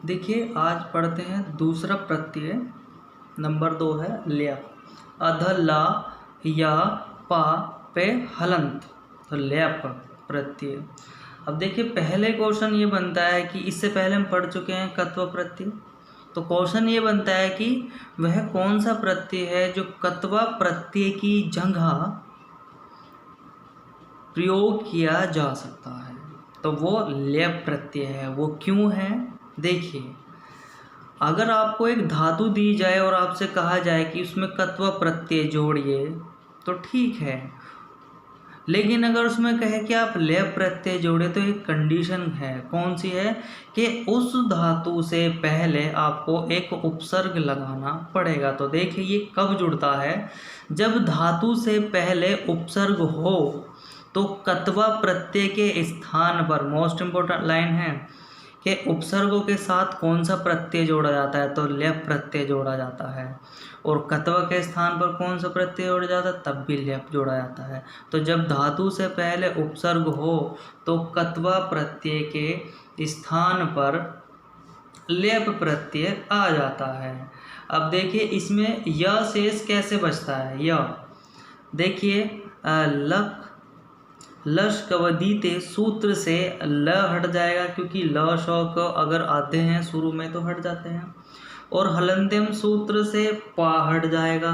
देखिए आज पढ़ते हैं दूसरा प्रत्यय, नंबर 2 है ल्यप। अध ला या पा पे हलंत, तो ल्यप प्रत्यय। अब देखिए पहले क्वेश्चन ये बनता है कि इससे पहले हम पढ़ चुके हैं कत्व प्रत्यय, तो क्वेश्चन ये बनता है कि वह कौन सा प्रत्यय है जो कत्वा प्रत्यय की जगह प्रयोग किया जा सकता है, तो वो ल्यप प्रत्यय है। वो क्यों है? देखिए अगर आपको एक धातु दी जाए और आपसे कहा जाए कि उसमें कत्व प्रत्यय जोड़िए तो ठीक है, लेकिन अगर उसमें कहे कि आप ल्यप प्रत्यय जोड़े तो एक कंडीशन है। कौन सी है? कि उस धातु से पहले आपको एक उपसर्ग लगाना पड़ेगा। तो देखिए ये कब जुड़ता है? जब धातु से पहले उपसर्ग हो तो कत्वा प्रत्यय के स्थान पर, मोस्ट इंपॉर्टेंट लाइन है, कि उपसर्गों के साथ कौन सा प्रत्यय जोड़ा जाता है, तो ल्यप प्रत्यय जोड़ा जाता है। और कत्वा के स्थान पर कौन सा प्रत्यय जोड़ा जाता है, तब भी ल्यप जोड़ा जाता है। तो जब धातु से पहले उपसर्ग हो तो कत्वा प्रत्यय के स्थान पर ल्यप प्रत्यय आ जाता है। अब देखिए इसमें य शेष कैसे बचता है? य देखिए लक लश कवदीते सूत्र से ल हट जाएगा, क्योंकि ल शौक अगर आते हैं शुरू में तो हट जाते हैं। और हलंत्यम सूत्र से पा हट जाएगा,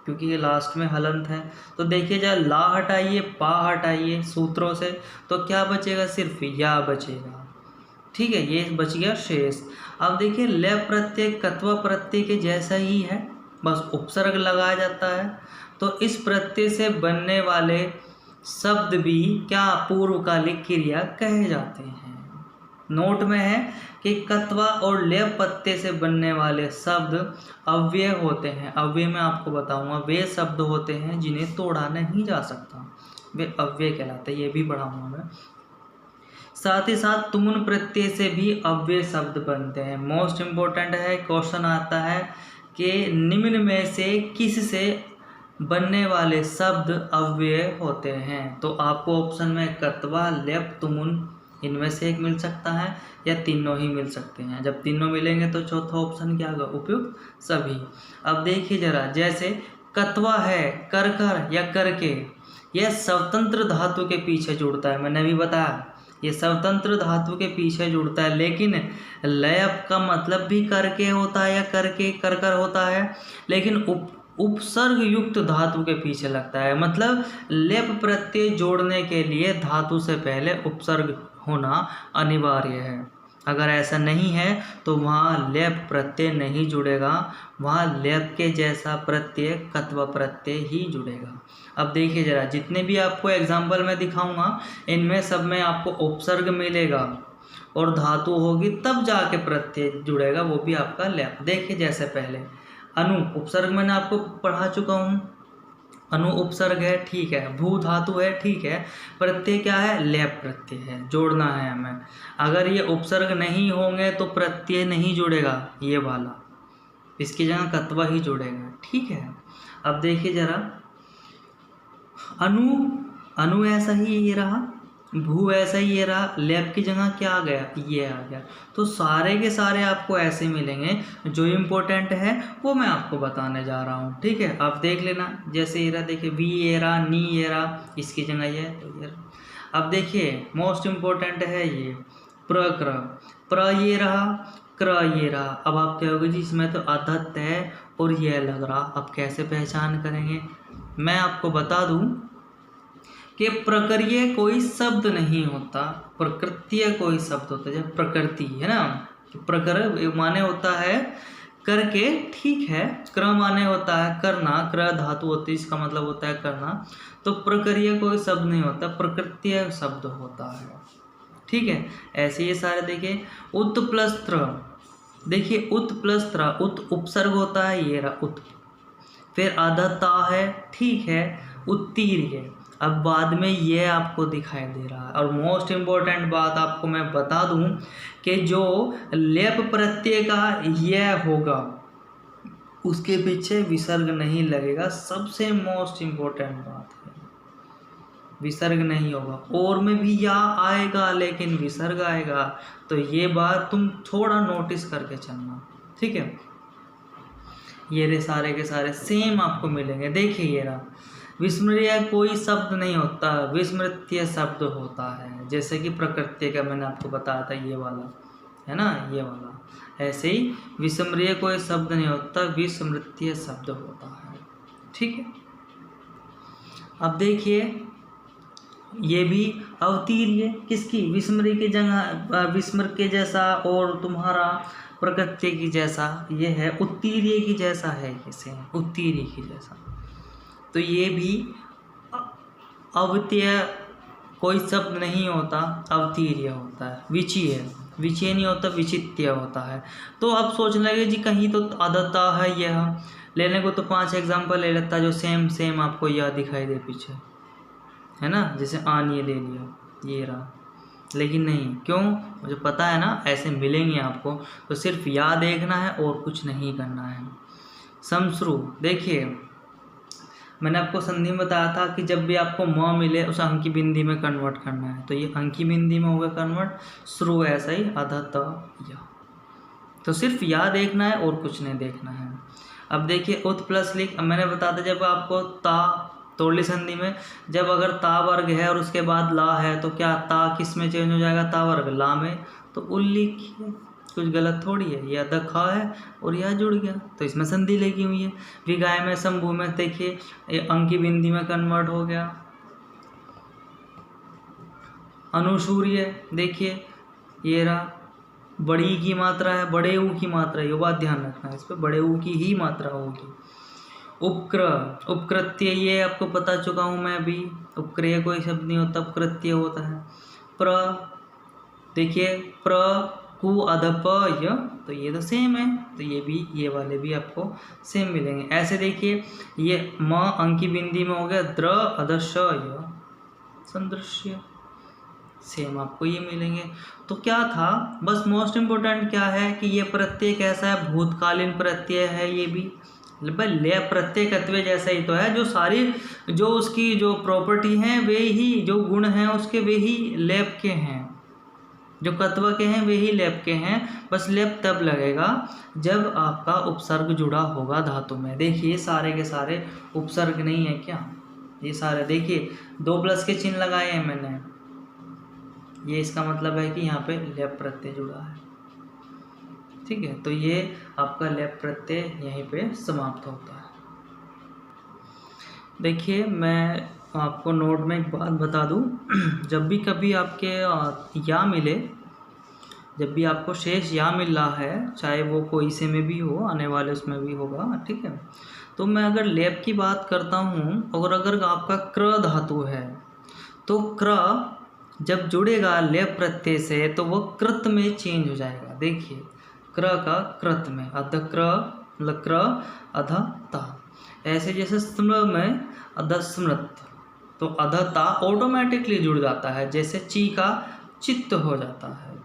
क्योंकि ये लास्ट में हलंत है। तो देखिए जब ला हटाइए पा हटाइए सूत्रों से, तो क्या बचेगा? सिर्फ या बचेगा। ठीक है, ये बच गया शेष। अब देखिए ल प्रत्यय कत्वा प्रत्यय के जैसा ही है, बस उपसर्ग लगाया जाता है। तो इस प्रत्यय से बनने वाले शब्द भी क्या पूर्वकालिक क्रिया कहे जाते हैं। नोट में है कि कत्वा और ल्यप प्रत्यय से बनने वाले शब्द अव्यय होते हैं। अव्यय में आपको बताऊंगा, वे शब्द होते हैं जिन्हें तोड़ा नहीं जा सकता, वे अव्यय कहलाते हैं। ये भी पढ़ाऊंगा मैं। साथ ही साथ तुमुन प्रत्यय से भी अव्यय शब्द बनते हैं। मोस्ट इम्पोर्टेंट है, क्वेश्चन आता है कि निम्न में से किस से बनने वाले शब्द अव्यय होते हैं। तो आपको ऑप्शन में कत्वा ल्यप तुमुन इनमें से एक मिल सकता है या तीनों ही मिल सकते हैं। जब तीनों मिलेंगे तो चौथा ऑप्शन क्या होगा? उपयुक्त सभी। अब देखिए जरा, जैसे कत्वा है कर कर या करके, यह स्वतंत्र धातु के पीछे जुड़ता है। मैंने भी बताया ये स्वतंत्र धातु के पीछे जुड़ता है, लेकिन लयप का मतलब भी करके होता है या करके कर कर होता है, लेकिन उपसर्ग युक्त धातु के पीछे लगता है। मतलब लेप प्रत्यय जोड़ने के लिए धातु से पहले उपसर्ग होना अनिवार्य है। अगर ऐसा नहीं है तो वहाँ लेप प्रत्यय नहीं जुड़ेगा, वहाँ लेप के जैसा प्रत्यय कत्व प्रत्यय ही जुड़ेगा। अब देखिए जरा, जितने भी आपको एग्जाम्पल में दिखाऊंगा इनमें सब में आपको उपसर्ग मिलेगा और धातु होगी तब जाके प्रत्यय जुड़ेगा, वो भी आपका लेप। देखिए जैसे पहले अनु उपसर्ग मैंने आपको पढ़ा चुका हूँ, अनु उपसर्ग है, ठीक है। भू धातु है, ठीक है। प्रत्यय क्या है? लेप प्रत्यय है, जोड़ना है हमें। अगर ये उपसर्ग नहीं होंगे तो प्रत्यय नहीं जुड़ेगा, ये वाला, इसकी जगह कत्वा ही जुड़ेगा, ठीक है। अब देखिए जरा, अनु ऐसा ही ये रहा, भू ऐसा ही ये रहा, लेप की जगह क्या आ गया? ये आ गया। तो सारे के सारे आपको ऐसे मिलेंगे। जो इम्पोर्टेंट है वो मैं आपको बताने जा रहा हूँ, ठीक है। आप देख लेना, जैसे ये रहा, देखिए वी ये रहा, नी ये रहा, इसकी जगह ये, तो ये। अब देखिए मोस्ट इम्पोर्टेंट है ये प्रक्र, प्र ये रहा, क्र ये रहा। अब आप कहोगे जी इसमें तो अधत है और ये लग रहा, अब कैसे पहचान करेंगे? मैं आपको बता दूं कि प्रकृतीय कोई शब्द नहीं होता, प्रकृतीय कोई शब्द होता है। जब प्रकृति है ना, प्रकृ माने होता है करके, ठीक है। क्र माने होता है करना, क्र धातु होती है, इसका मतलब होता है करना। तो प्रकृतीय कोई शब्द नहीं होता, प्रकृतीय शब्द होता है, ठीक है। ऐसे ये सारे देखिए, उत प्लस त्र, देखिए उत प्लस त्र, उत उपसर्ग होता है, ये रहा उत, फिर आधा है, ठीक है, उत्तीर्य। अब बाद में ये आपको दिखाई दे रहा है। और मोस्ट इम्पोर्टेंट बात आपको मैं बता दूं कि जो लेप प्रत्यय का यह होगा उसके पीछे विसर्ग नहीं लगेगा, सबसे मोस्ट इम्पोर्टेंट बात है। विसर्ग नहीं होगा। और में भी या आएगा लेकिन विसर्ग आएगा। तो ये बात तुम थोड़ा नोटिस करके चलना, ठीक है। ये रे सारे के सारे सेम आपको मिलेंगे। देखिए ये रहा, विस्मृतीय कोई शब्द नहीं होता, विस्मृतीय शब्द होता है। जैसे कि प्रकृति का मैंने आपको बताया था, ये वाला है ना, ये वाला। ऐसे ही विस्मृतीय कोई शब्द नहीं होता, विस्मृतीय शब्द होता है, ठीक है। अब देखिए ये भी अवतीर्य किसकी, विस्मृति की जगह विस्मृ के जैसा और तुम्हारा प्रकृति की जैसा, ये है उत्तीर्य की जैसा है, कैसे उत्तीर्य की जैसा। तो ये भी अवतीय कोई शब्द नहीं होता, अवतीर्य होता है। विचीय, विचीय नहीं होता, विचित्य होता है। तो अब सोचने लगे जी कहीं तो अदता है, यह लेने को तो 5 एग्जाम्पल ले लेता जो सेम सेम आपको यह दिखाई दे पीछे, है ना। जैसे आन ये ले लिया, ये रहा, लेकिन नहीं, क्यों, मुझे पता है ना ऐसे मिलेंगे आपको, तो सिर्फ या देखना है और कुछ नहीं करना है। समश्रु, देखिए मैंने आपको संधि में बताया था कि जब भी आपको म मिले उसे अंकी बिंदी में कन्वर्ट करना है। तो ये अंकी बिंदी में होगा कन्वर्ट, श्रु ऐसा ही अध त या। तो सिर्फ या देखना है और कुछ नहीं देखना है। अब देखिए उत प्लस लिख, अब मैंने बताया था जब आपको ता तोड़ली संधि में जब अगर ता वर्ग है और उसके बाद ला है तो क्या ता किस में चेंज हो जाएगा, ता वर्ग ला में। तो उल्लिख कुछ गलत थोड़ी है, यह दखा है और यह जुड़ गया तो इसमें संधि लगी हुई है। विगाय में शंभु में देखिए ये अंकी बिंदी में कन्वर्ट हो गया। अनुसूर्य देखिए ये रहा, बड़ी की मात्रा है, बड़े ऊ की मात्रा, ये बात ध्यान रखना है, इस पर बड़े ऊ की ही मात्रा होगी। उपक्र, उपकृत्य ये आपको बता चुका हूँ मैं अभी, उपक्रिय कोई शब्द नहीं होता, उपकृत्य होता है। प्र, देखिए प्र कु अध प य, तो ये तो सेम है, तो ये भी ये वाले भी आपको सेम मिलेंगे। ऐसे देखिए ये म अंकी बिंदी में हो गया, द्र अध श य संदृश्य, सेम आपको ये मिलेंगे। तो क्या था, बस मोस्ट इम्पोर्टेंट क्या है कि ये प्रत्यय कैसा है, भूतकालीन प्रत्यय है। ये भी भाई ले प्रत्यय कत्वे जैसा ही तो है, जो सारी जो उसकी जो प्रॉपर्टी हैं वे ही, जो गुण हैं उसके वे ही लेप के हैं, जो कत्व के हैं वे ही लेप के हैं। बस लेप तब लगेगा जब आपका उपसर्ग जुड़ा होगा धातु में। देखिए सारे के सारे उपसर्ग नहीं है क्या, ये सारे देखिए 2 प्लस के चिन्ह लगाए हैं मैंने, ये इसका मतलब है कि यहाँ पे लेप प्रत्यय जुड़ा है, ठीक है। तो ये आपका लेप प्रत्यय यहीं पे समाप्त होता है। देखिए मैं आपको नोट में एक बात बता दूं, जब भी कभी आपके या मिले, जब भी आपको शेष या मिल रहा है, चाहे वो कोई से में भी हो, आने वाले उसमें भी होगा, ठीक है। तो मैं अगर लेप की बात करता हूँ और अगर आपका क्र धातु है तो क्र जब जुड़ेगा लेप प्रत्यय से तो वो कृत में चेंज हो जाएगा। देखिए क्र का कृत में, अध क्र मतलब क्र अध ता, ऐसे जैसे स्मृ में अध स्मृत, तो अध ता ऑटोमेटिकली जुड़ जाता है, जैसे ची का चित्त हो जाता है।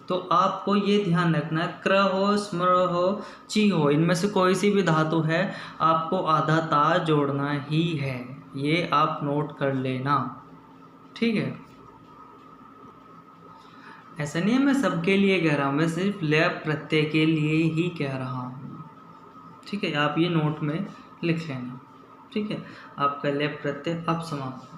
तो आपको ये ध्यान रखना है, क्र हो, स्मृ हो, ची हो, इनमें से कोई सी भी धातु है आपको आधा ता जोड़ना ही है, ये आप नोट कर लेना, ठीक है। ऐसा नहीं है मैं सबके लिए कह रहा हूँ, मैं सिर्फ लेप प्रत्यय के लिए ही कह रहा हूँ, ठीक है। आप ये नोट में लिख लेना, ठीक है। आपका लेप प्रत्यय अब समाप्त।